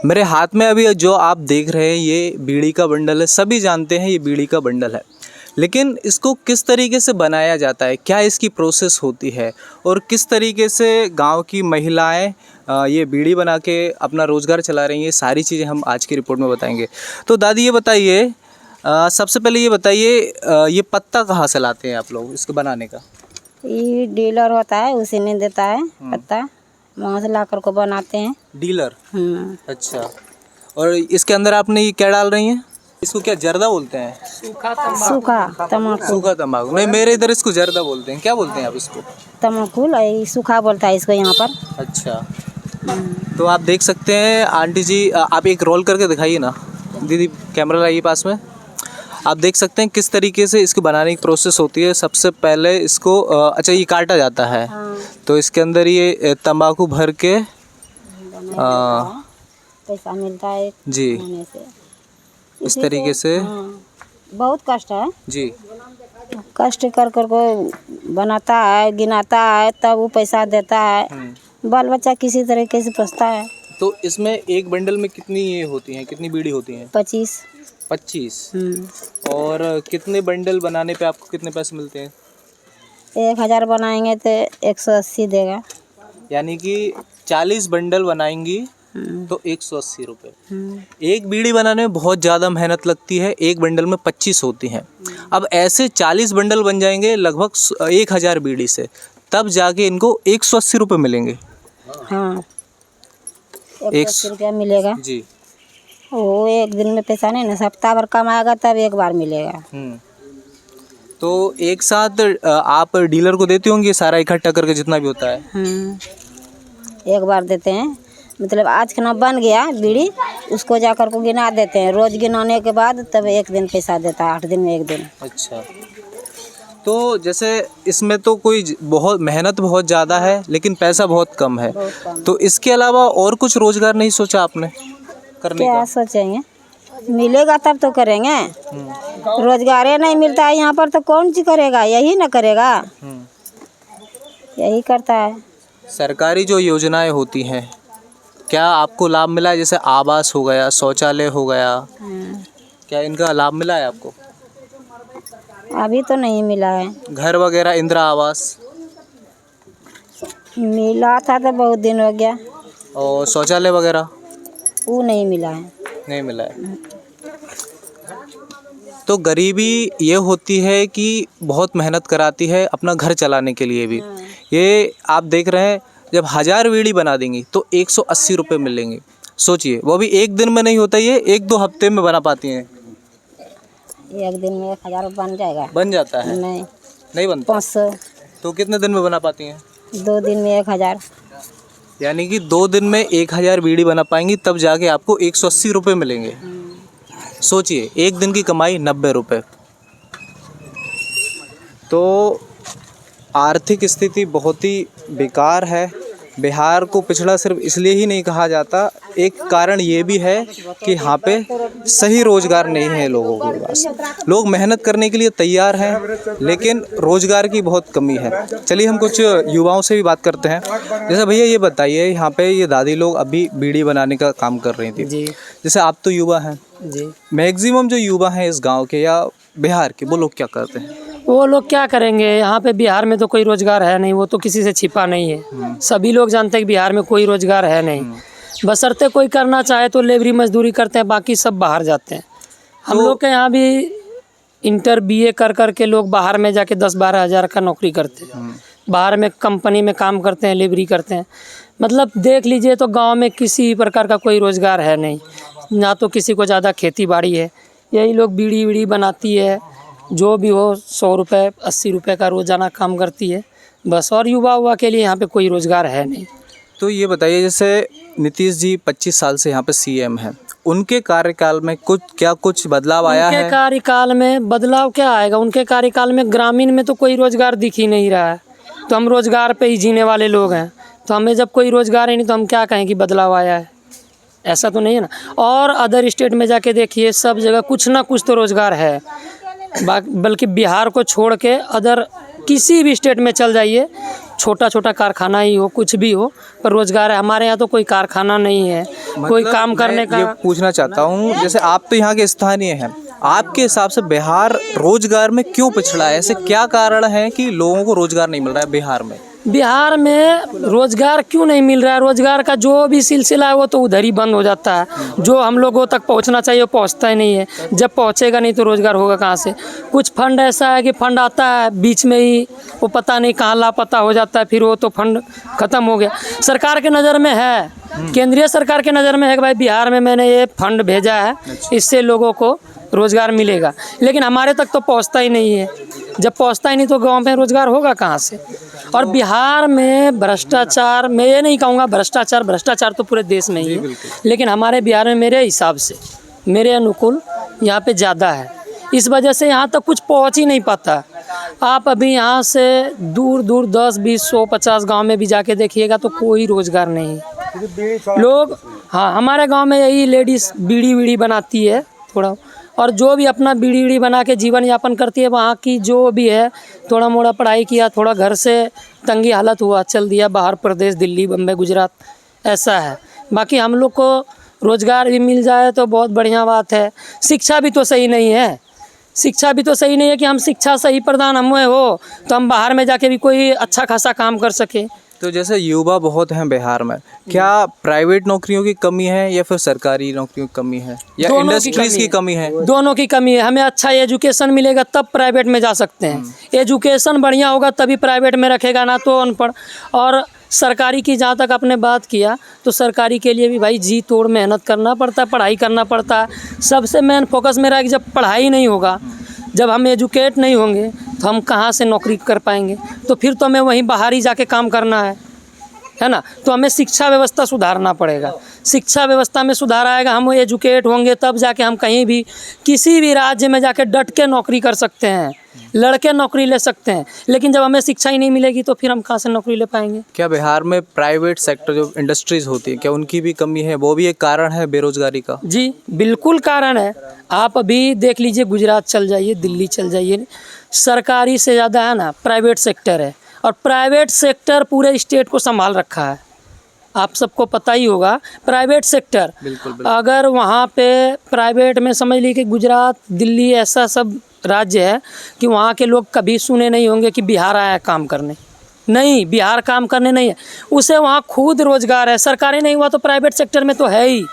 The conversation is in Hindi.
मेरे हाथ में अभी जो आप देख रहे हैं ये बीड़ी का बंडल है। सभी जानते हैं ये बीड़ी का बंडल है, लेकिन इसको किस तरीके से बनाया जाता है, क्या इसकी प्रोसेस होती है और किस तरीके से गांव की महिलाएं ये बीड़ी बना के अपना रोज़गार चला रही हैं, सारी चीज़ें हम आज की रिपोर्ट में बताएंगे। तो दादी ये बताइए, सबसे पहले ये बताइए, ये पत्ता कहाँ से लाते हैं आप लोग इसको बनाने का? ये डीलर होता है, उसी ने देता है पत्ता, वहाँ से ला कर को बनाते हैं। डीलर? अच्छा। और इसके अंदर आपने ये क्या डाल रही हैं? इसको क्या जर्दा बोलते हैं? सूखा तम्बाकू। सूखा तंबाकू नहीं, मेरे इधर इसको जर्दा बोलते हैं। क्या बोलते हैं आप इसको? तम्बाकू, सूखा बोलता है इसको यहाँ पर। अच्छा। तो आप देख सकते हैं आंटी जी, आप एक रोल करके दिखाइए ना दीदी, कैमरा लाइए पास में। आप देख सकते हैं किस तरीके से इसको बनाने की प्रोसेस होती है। सबसे पहले इसको अच्छा ये काटा जाता है। तो इसके अंदर ये तंबाकू भर के पैसा मिलता है जी से। इस तरीके से। बहुत कष्ट है जी। कष्ट कर कर को बनाता है, गिनाता है, तब वो पैसा देता है। बाल बच्चा किसी तरीके से पोसता है। तो इसमें एक बंडल में कितनी ये होती हैं, कितनी बीड़ी होती हैं? 25। और कितने बंडल बनाने पे आपको कितने पैसे मिलते हैं? 1000 बनाएंगे तो 180 देगा। यानी कि 40 बंडल बनाएंगी तो 180 रुपये। एक बीड़ी बनाने में बहुत ज़्यादा मेहनत लगती है। एक बंडल में 25 होती हैं। अब ऐसे 40 बंडल बन जाएंगे लगभग 1000 बीड़ी से, तब जाके इनको 180 रुपये मिलेंगे। हाँ, 180 रुपया मिलेगा जी। वो एक दिन में पैसा नहीं ना, हफ्ता भर कमाएगा तब एक बार मिलेगा। तो एक साथ आप डीलर को देते होंगे सारा इकट्ठा करके जितना भी होता है? एक बार देते हैं, मतलब आज खाना बन गया बीड़ी, उसको जाकर को गिना देते हैं। रोज गिनाने के बाद तब एक दिन पैसा देता है, 8 दिन में एक दिन। अच्छा। तो जैसे इसमें तो कोई बहुत मेहनत बहुत ज़्यादा है लेकिन पैसा बहुत कम है, तो इसके अलावा और कुछ रोजगार नहीं सोचा आपने करने क्या का? सोचेंगे, मिलेगा तब तो करेंगे। रोजगार नहीं मिलता है यहाँ पर तो कौन सी करेगा, यही ना करेगा, यही करता है। सरकारी जो योजनाएं होती हैं क्या आपको लाभ मिला है? जैसे आवास हो गया, शौचालय हो गया, क्या इनका लाभ मिला है आपको? अभी तो नहीं मिला है। घर वगैरह, इंदिरा आवास मिला था तो बहुत दिन हो गया। और शौचालय वगैरह? वो नहीं मिला है। नहीं मिला है। तो गरीबी ये होती है कि बहुत मेहनत कराती है अपना घर चलाने के लिए भी। ये आप देख रहे हैं, जब 1000 बीड़ी बना देंगी तो 180 रुपये मिलेंगे। सोचिए, वो भी एक दिन में नहीं होता, ये 1-2 हफ्ते में बना पाती हैं। एक दिन में 1000 बन जाएगा? बन जाता है? नहीं बनता। 500। तो कितने दिन में बना पाती हैं? 2 दिन में 1000। यानी कि 2 दिन में 1000 बीड़ी बना पाएंगी, तब जाके आपको 180 रुपये मिलेंगे। सोचिए, एक दिन की कमाई 90 रुपये। तो आर्थिक स्थिति बहुत ही बेकार है। बिहार को पिछड़ा सिर्फ इसलिए ही नहीं कहा जाता, एक कारण ये भी है कि यहाँ पे सही रोज़गार नहीं है लोगों के पास। लोग मेहनत करने के लिए तैयार हैं लेकिन रोज़गार की बहुत कमी है। चलिए हम कुछ युवाओं से भी बात करते हैं। जैसे भैया ये बताइए, यहाँ पे ये दादी लोग अभी बीड़ी बनाने का काम कर रही थी जी। जैसे आप तो युवा हैं जी, मैक्सिमम जो युवा हैं इस गाँव के या बिहार के, वो लोग क्या करते हैं? वो लोग क्या करेंगे, यहाँ पे बिहार में तो कोई रोज़गार है नहीं, वो तो किसी से छिपा नहीं है। सभी लोग जानते हैं कि बिहार में कोई रोज़गार है नहीं। बशर्ते कोई करना चाहे तो लेबरी मजदूरी करते हैं, बाकी सब बाहर जाते हैं। हम लोग के यहाँ भी इंटर BA कर कर के लोग बाहर में जाके 10-12 हज़ार का नौकरी करते हैं। बाहर में कंपनी में काम करते हैं, लेबरी करते हैं। मतलब देख लीजिए तो गाँव में किसी प्रकार का कोई रोज़गार है नहीं, ना तो किसी को ज़्यादा खेती बाड़ी है। यही लोग बीड़ी वीड़ी बनाती है, जो भी हो 100 रुपये 80 रुपये का रोज़ाना काम करती है बस। और युवा के लिए यहाँ पे कोई रोज़गार है नहीं। तो ये बताइए, जैसे नीतीश जी 25 साल से यहाँ पे CM हैं, उनके कार्यकाल में कुछ बदलाव आया है? उनके कार्यकाल में बदलाव क्या आएगा? उनके कार्यकाल में ग्रामीण में तो कोई रोज़गार दिख ही नहीं रहा है। तो हम रोज़गार पे ही जीने वाले लोग हैं, तो हमें जब कोई रोज़गार है नहीं तो हम क्या कहें कि बदलाव आया है? ऐसा तो नहीं है ना। और अदर स्टेट में जाके देखिए, सब जगह कुछ ना कुछ तो रोज़गार है। बल्कि बिहार को छोड़ के अदर किसी भी स्टेट में चल जाइए छोटा छोटा कारखाना ही हो, कुछ भी हो, पर रोजगार है। हमारे यहाँ तो कोई कारखाना नहीं है, कोई मतलब काम करने मैं ये का। पूछना चाहता हूँ, जैसे आप तो यहाँ के स्थानीय हैं, आपके हिसाब से बिहार रोजगार में क्यों पिछड़ा है? ऐसे क्या कारण है कि लोगों को रोजगार नहीं मिल रहा है बिहार में? बिहार में रोजगार क्यों नहीं मिल रहा है? रोजगार का जो भी सिलसिला है वो तो उधर ही बंद हो जाता है। जो हम लोगों तक पहुंचना चाहिए वो पहुंचता ही नहीं है। जब पहुंचेगा नहीं तो रोजगार होगा कहाँ से? कुछ फंड ऐसा है कि फंड आता है बीच में ही, वो पता नहीं कहाँ लापता हो जाता है, फिर वो तो फंड खत्म हो गया। सरकार के नज़र में है, केंद्रीय सरकार के नज़र में है कि भाई बिहार में मैंने ये फंड भेजा है, इससे लोगों को रोजगार मिलेगा, लेकिन हमारे तक तो पहुंचता ही नहीं है। जब पहुंचता ही नहीं तो गांव में रोजगार होगा कहाँ से? और बिहार में भ्रष्टाचार, मैं ये नहीं कहूँगा भ्रष्टाचार तो पूरे देश में ही है, लेकिन हमारे बिहार में मेरे हिसाब से, मेरे अनुकूल यहाँ पे ज़्यादा है। इस वजह से यहाँ तक कुछ पहुँच ही नहीं पाता। आप अभी यहाँ से दूर दूर 10, 20, 100, 50 गाँव में भी जाके देखिएगा तो कोई रोजगार नहीं है। लोग, हाँ, हमारे गाँव में यही लेडीज़ बीड़ी बनाती है थोड़ा, और जो भी अपना बीड़ी बना के जीवन यापन करती है। वहाँ की जो भी है, थोड़ा मोड़ा पढ़ाई किया, थोड़ा घर से तंगी हालत हुआ, चल दिया बाहर प्रदेश, दिल्ली, बम्बई, गुजरात, ऐसा है। बाकी हम लोग को रोज़गार भी मिल जाए तो बहुत बढ़िया बात है। शिक्षा भी तो सही नहीं है, शिक्षा भी तो सही नहीं है कि हम शिक्षा सही प्रदान हमें हो तो हम बाहर में जाके भी कोई अच्छा खासा काम कर सके। तो जैसे युवा बहुत हैं बिहार में, क्या प्राइवेट नौकरियों की कमी है या फिर सरकारी नौकरियों की कमी है या इंडस्ट्रीज की कमी है? दोनों की कमी है। हमें अच्छा एजुकेशन मिलेगा तब प्राइवेट में जा सकते हैं। एजुकेशन बढ़िया होगा तभी प्राइवेट में रखेगा, ना तो अनपढ़। और सरकारी की जहाँ तक आपने बात किया, तो सरकारी के लिए भी भाई जी तोड़ मेहनत करना पड़ता है, पढ़ाई करना पड़ता है। सबसे मेन फोकस मेरा है कि जब पढ़ाई नहीं होगा, जब हम एजुकेट नहीं होंगे तो हम कहाँ से नौकरी कर पाएंगे? तो फिर तो हमें वहीं बाहर ही जाके काम करना है ना। तो हमें शिक्षा व्यवस्था सुधारना पड़ेगा। शिक्षा व्यवस्था में सुधार आएगा, हम एजुकेट होंगे तब जाके हम कहीं भी किसी भी राज्य में जाके डट के नौकरी कर सकते हैं, लड़के नौकरी ले सकते हैं। लेकिन जब हमें शिक्षा ही नहीं मिलेगी तो फिर हम कहाँ से नौकरी ले पाएंगे? क्या बिहार में प्राइवेट सेक्टर जो इंडस्ट्रीज होती है, क्या उनकी भी कमी है? वो भी एक कारण है बेरोजगारी का? जी बिल्कुल कारण है। आप अभी देख लीजिए, गुजरात चल जाइए, दिल्ली चल जाइए, सरकारी से ज़्यादा है ना प्राइवेट सेक्टर है। और प्राइवेट सेक्टर पूरे स्टेट को संभाल रखा है। आप सबको पता ही होगा प्राइवेट सेक्टर। बिल्कुल। अगर वहाँ पे प्राइवेट में समझ लीजिए कि गुजरात, दिल्ली ऐसा सब राज्य है कि वहाँ के लोग कभी सुने नहीं होंगे कि बिहार आया काम करने। नहीं, बिहार काम करने नहीं है, उसे वहाँ खुद रोजगार है। सरकारी नहीं हुआ तो प्राइवेट सेक्टर में तो है ही।